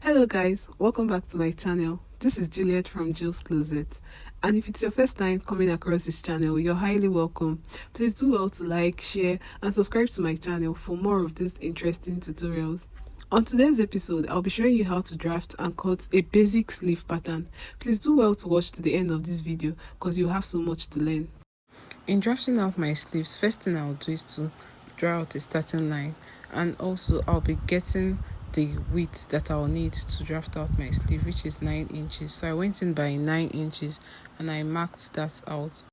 Hello guys, welcome back to my channel. This is Juliet from Jill's Closet, and if it's your first time coming across this channel, you're highly welcome. Please do well to like, share and subscribe to my channel for more of these interesting tutorials. On today's episode, I'll be showing you how to draft and cut a basic sleeve pattern. Please do well to watch to the end of this video because you'll have so much to learn. In drafting out my sleeves, first thing I'll do is to draw out a starting line, and also I'll be getting the width that I'll need to draft out my sleeve, which is 9 inches. So I went in by 9 inches and I marked that out.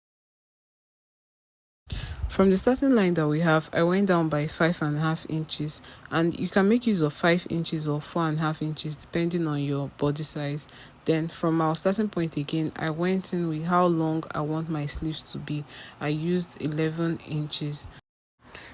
From the starting line that we have, I went down by 5.5 inches, and you can make use of 5 inches or 4.5 inches depending on your body size. Then from our starting point again, I went in with how long I want my sleeves to be. I used 11 inches.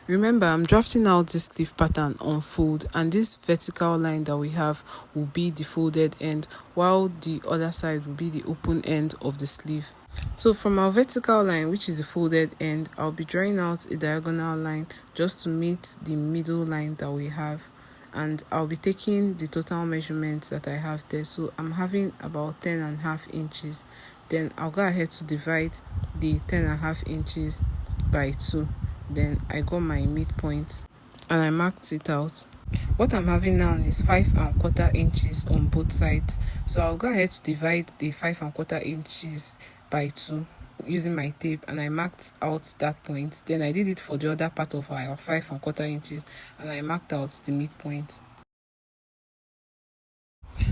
Remember, I'm drafting out this sleeve pattern on fold, and this vertical line that we have will be the folded end, while the other side will be the open end of the sleeve. So from our vertical line, which is the folded end, I'll be drawing out a diagonal line just to meet the middle line that we have, and I'll be taking the total measurements that I have there. So I'm having about 10.5 inches. Then I'll go ahead to divide the 10.5 inches by 2. Then I got my midpoint and I marked it out. What I'm having now is 5.25 inches on both sides. So I'll go ahead to divide the 5.25 inches by 2 using my tape, and I marked out that point. Then I did it for the other part of our 5.25 inches and I marked out the midpoint.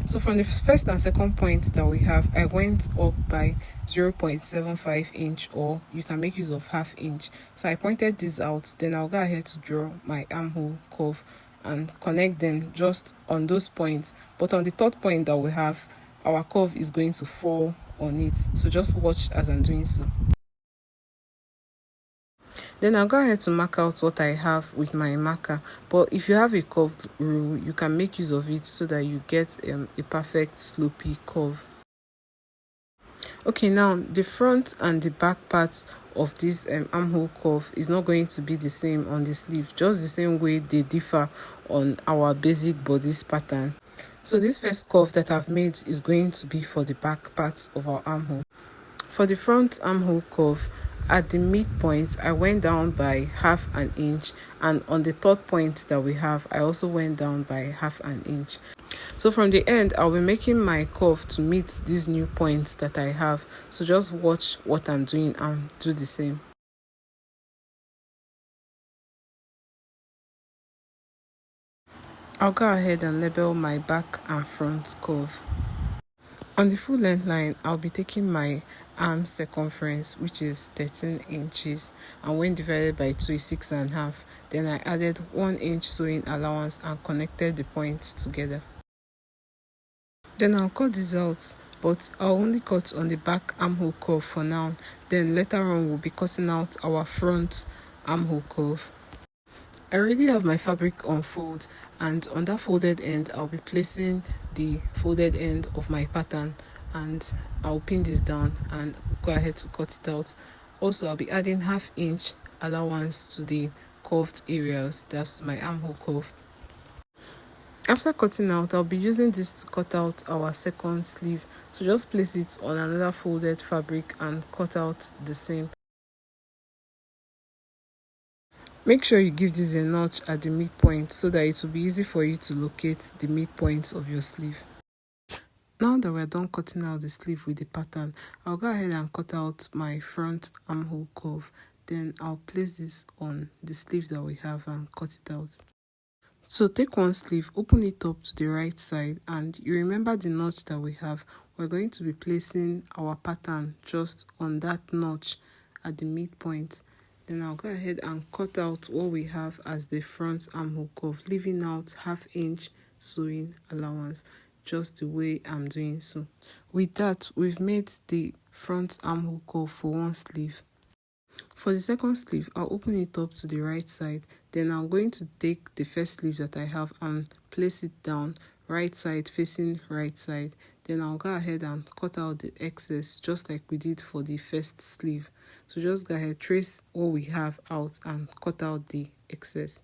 So from the first and second point that we have, I went up by 0.75 inch, or you can make use of half inch. So I pointed this out. Then I'll go ahead to draw my armhole curve and connect them just on those points. But on the third point that we have, our curve is going to fall on it. So just watch as I'm doing so. Then I'll go ahead to mark out what I have with my marker. But if you have a curved rule, you can make use of it so that you get a perfect slopey curve. Okay, now the front and the back parts of this armhole curve is not going to be the same on the sleeve, just the same way they differ on our basic bodice pattern. So this first curve that I've made is going to be for the back parts of our armhole. For the front armhole curve, at the midpoint, I went down by half an inch, and on the third point that we have, I also went down by half an inch. So from the end, I'll be making my curve to meet these new points that I have. So just watch what I'm doing and do the same. I'll go ahead and label my back and front curve. On the full length line, I'll be taking my arm circumference, which is 13 inches, and when divided by 2 is 6.5. Then I added 1 inch sewing allowance and connected the points together. Then I'll cut this out, but I'll only cut on the back armhole curve for now. Then later on, we'll be cutting out our front armhole curve. I already have my fabric on fold, and on that folded end I'll be placing the folded end of my pattern, and I'll pin this down and go ahead to cut it out. Also, I'll be adding half inch allowance to the curved areas, that's my armhole curve. After cutting out, I'll be using this to cut out our second sleeve. So just place it on another folded fabric and cut out the same. Make sure you give this a notch at the midpoint so that it will be easy for you to locate the midpoint of your sleeve. Now that we're done cutting out the sleeve with the pattern, I'll go ahead and cut out my front armhole curve. Then I'll place this on the sleeve that we have and cut it out. So take one sleeve, open it up to the right side, and you remember the notch that we have. We're going to be placing our pattern just on that notch at the midpoint. Then I'll go ahead and cut out what we have as the front armhole curve, leaving out half inch sewing allowance, just the way I'm doing so. With that, we've made the front armhole curve for one sleeve. For the second sleeve, I'll open it up to the right side. Then I'm going to take the first sleeve that I have and place it down, right side facing right side. Then I'll go ahead and cut out the excess just like we did for the first sleeve. So just go ahead, trace what we have out and cut out the excess.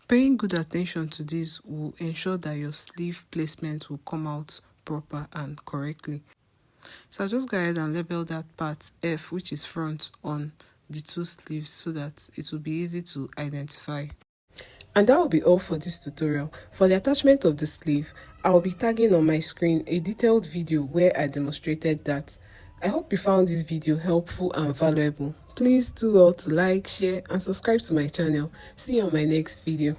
Paying good attention to this will ensure that your sleeve placement will come out proper and correctly. So I'll just go ahead and label that part F, which is front, on the two sleeves so that it will be easy to identify. And that will be all for this tutorial. For the attachment of the sleeve, I will be tagging on my screen a detailed video where I demonstrated that. I hope you found this video helpful and valuable. Please do well to like, share and subscribe to my channel. See you on my next video.